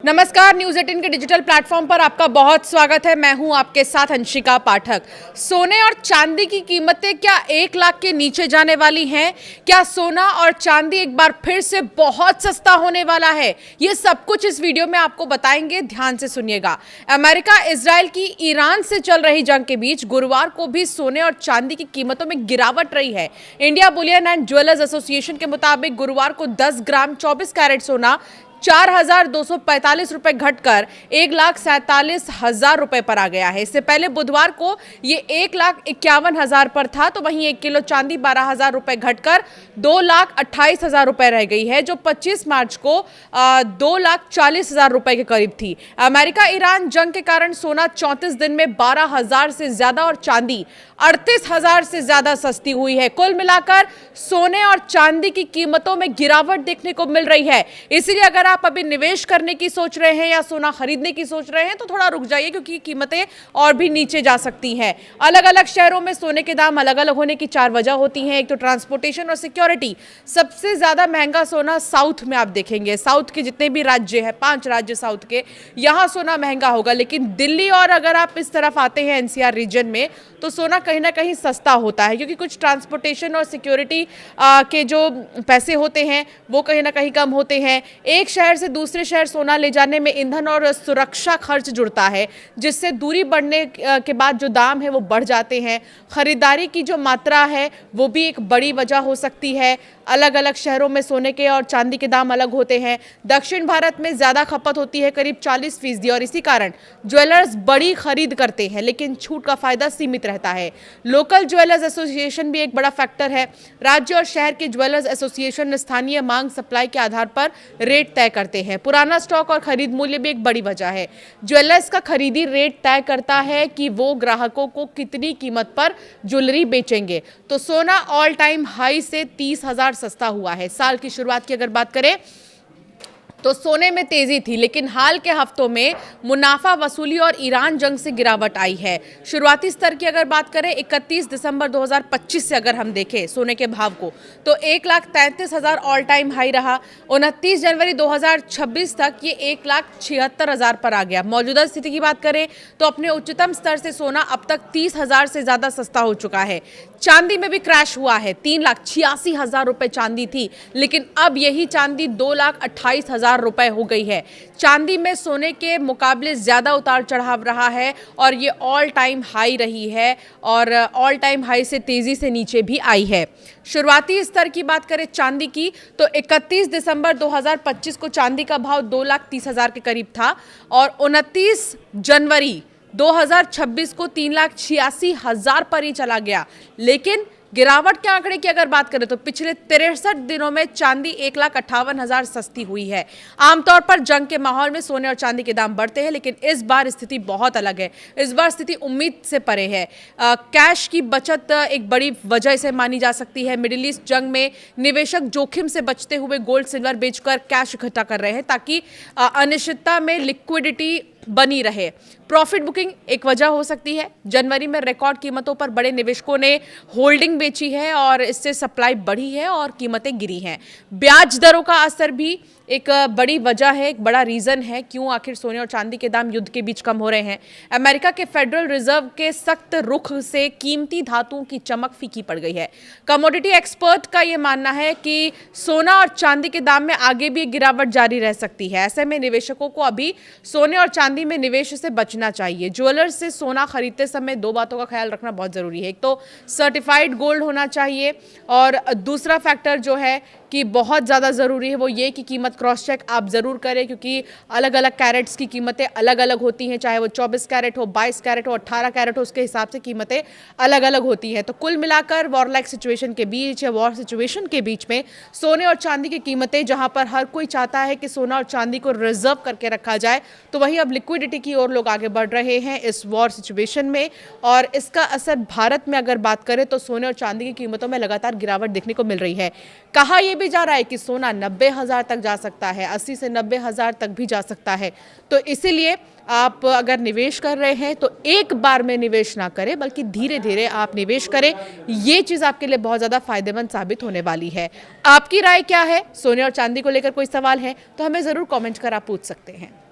नमस्कार, न्यूज़ 18 के digital platform पर आपका बहुत स्वागत है। मैं हूं आपके साथ अंशिका पाठक। सोने और चांदी की कीमतें क्या 1 लाख के नीचे जाने वाली हैं? क्या सोना और चांदी एक बार फिर से बहुत सस्ता होने वाला है? ये सब कुछ इस वीडियो में आपको बताएंगे, ध्यान से सुनिएगा। अमेरिका इजराइल की ईरान से चल रही जंग के बीच गुरुवार को भी सोने और चांदी की कीमतों में गिरावट रही है। India Boolean and jewellers association के मुताबिक गुरुवार को 10 ग्राम 24 कैरेट सोना 4,245 रुपए घटकर 1,47,000 रुपए पर आ गया है। इससे पहले बुधवार को ये 1,51,000 पर था, तो वहीं 1 किलो चांदी 12,000 रुपए घटकर 2,28,000 रुपए रह गई है, जो 25 मार्च को 2,40,000 रुपए के करीब थी। अमेरिका ईरान जंग के कारण सोना 34 दिन में 12,000 से ज्यादा और चांदी 38,000 से ज्यादा सस्ती हुई है। कुल मिलाकर सोने और चांदी की कीमतों में गिरावट देखने को मिल रही है। इसलिए अगर आप अभी निवेश करने की सोच रहे हैं या सोना खरीदने की सोच रहे हैं तो थोड़ा रुक जाइए, क्योंकि कीमतें और भी नीचे जा सकती हैं। अलग अलग शहरों में सोने के दाम अलग अलग होने की 4 वजह होती हैं। एक तो ट्रांसपोर्टेशन और सिक्योरिटी। सबसे ज्यादा महंगा सोना साउथ में आप देखेंगे। साउथ के जितने भी राज्य हैं, 5 राज्य साउथ के, यहां सोना महंगा होगा। लेकिन दिल्ली और अगर आप इस तरफ आते हैं एनसीआर रीजन में, तो सोना कहीं ना कहीं सस्ता होता है, क्योंकि कुछ ट्रांसपोर्टेशन और सिक्योरिटी के जो पैसे होते हैं वो कहीं ना कहीं कम होते हैं। एक शहर से दूसरे शहर सोना ले जाने में ईंधन और सुरक्षा खर्च जुड़ता है, जिससे दूरी बढ़ने के बाद जो दाम है वो बढ़ जाते हैं। खरीदारी की जो मात्रा है वो भी एक बड़ी वजह हो सकती है। अलग अलग शहरों में सोने के और चांदी के दाम अलग होते हैं। दक्षिण भारत में ज़्यादा खपत होती है, करीब 40%, और इसी कारण ज्वेलर्स बड़ी खरीद करते हैं, लेकिन छूट का फायदा सीमित रहता है। लोकल ज्वेलर्स एसोसिएशन भी एक बड़ा फैक्टर है। राज्य और शहर के ज्वेलर्स एसोसिएशन स्थानीय मांग सप्लाई के आधार पर रेट तय करते हैं। पुराना स्टॉक और खरीद मूल्य भी एक बड़ी वजह है। ज्वेलर्स का खरीदी रेट तय करता है कि वो ग्राहकों को कितनी कीमत पर ज्वेलरी बेचेंगे। तो सोना ऑल टाइम हाई से 30,000 सस्ता हुआ है। साल की शुरुआत की अगर बात करें तो सोने में तेजी थी, लेकिन हाल के हफ्तों में मुनाफा वसूली और ईरान जंग से गिरावट आई है। शुरुआती स्तर की अगर बात करें 31 दिसंबर 2025 से अगर हम देखें सोने के भाव को, तो 1,33,000 ऑल टाइम हाई रहा। 29 जनवरी 2026 तक ये 1,76,000 पर आ गया। मौजूदा स्थिति की बात करें तो अपने उच्चतम स्तर से सोना अब तक 30,000 से ज्यादा सस्ता हो चुका है। चांदी में भी क्रैश हुआ है। 3,86,000 रुपए चांदी थी, लेकिन अब यही चांदी 2,28,000 रुपए हो गई है। चांदी में सोने के मुकाबले ज्यादा उतार चढ़ाव रहा है और ये ऑल टाइम हाई रही है, और ऑल टाइम हाई से तेजी से नीचे भी आई है। शुरुआती स्तर की बात करें चांदी की तो 31 दिसंबर 2025 को चांदी का भाव 2,30,000 के करीब था, और 29 जनवरी 2026 को 3,86,000 पर ही चला गया। लेकिन गिरावट के आंकड़े की अगर बात करें तो पिछले 63 दिनों में चांदी 1,58,000 सस्ती हुई है। आमतौर पर जंग के माहौल में सोने और चांदी के दाम बढ़ते हैं, लेकिन इस बार स्थिति बहुत अलग है। इस बार स्थिति उम्मीद से परे है। कैश की बचत एक बड़ी वजह से मानी जा सकती है। मिडिल ईस्ट जंग में निवेशक जोखिम से बचते हुए गोल्ड सिल्वर बेचकर कैश इकट्ठा कर रहे हैं, ताकि अनिश्चितता में लिक्विडिटी बनी रहे। प्रॉफिट बुकिंग एक वजह हो सकती है। जनवरी में रिकॉर्ड कीमतों पर बड़े निवेशकों ने होल्डिंग बेची है और इससे सप्लाई बढ़ी है और कीमतें गिरी हैं। ब्याज दरों का असर भी एक बड़ी वजह है, एक बड़ा रीजन है क्यों आखिर सोने और चांदी के दाम युद्ध के बीच कम हो रहे हैं। अमेरिका के फेडरल रिजर्व के सख्त रुख से कीमती धातुओं की चमक फीकी पड़ गई है। कमोडिटी एक्सपर्ट का यह मानना है कि सोना और चांदी के दाम में आगे भी गिरावट जारी रह सकती है। ऐसे में निवेशकों को अभी सोने और चांदी में निवेश से बचना चाहिए। ज्वेलर्स से सोना खरीदते समय 2 बातों का ख्याल रखना बहुत जरूरी है। एक तो सर्टिफाइड गोल्ड होना चाहिए, और दूसरा फैक्टर जो है कि बहुत ज़्यादा ज़रूरी है वो ये कि कीमत क्रॉस चेक आप ज़रूर करें, क्योंकि अलग अलग कैरेट्स की कीमतें अलग अलग होती हैं। चाहे वो 24 कैरेट हो, 22 कैरेट हो, 18 कैरेट हो, उसके हिसाब से कीमतें अलग अलग होती हैं। तो कुल मिलाकर वॉर लाइक सिचुएशन के बीच या वॉर सिचुएशन के बीच में सोने और चांदी की कीमतें, जहां पर हर कोई चाहता है कि सोना और चांदी को रिजर्व करके रखा जाए, तो वहीं अब लिक्विडिटी की ओर लोग आगे बढ़ रहे हैं इस वॉर सिचुएशन में। और इसका असर भारत में अगर बात करें तो सोने और चांदी की कीमतों में लगातार गिरावट देखने को मिल रही है। कहा यह भी जा रहा है कि सोना 90,000 तक जा सकता है, 80 से 90,000 तक भी जा सकता है। तो इसीलिए आप अगर निवेश कर रहे हैं तो एक बार में निवेश ना करें, बल्कि धीरे धीरे आप निवेश करें। ये चीज़ आपके लिए बहुत ज़्यादा फायदेमंद साबित होने वाली है। आपकी राय क्या है? सोने और चांदी को लेकर कोई सवाल है तो हमें ज़रूर कमेंट कर आप पूछ सकते हैं।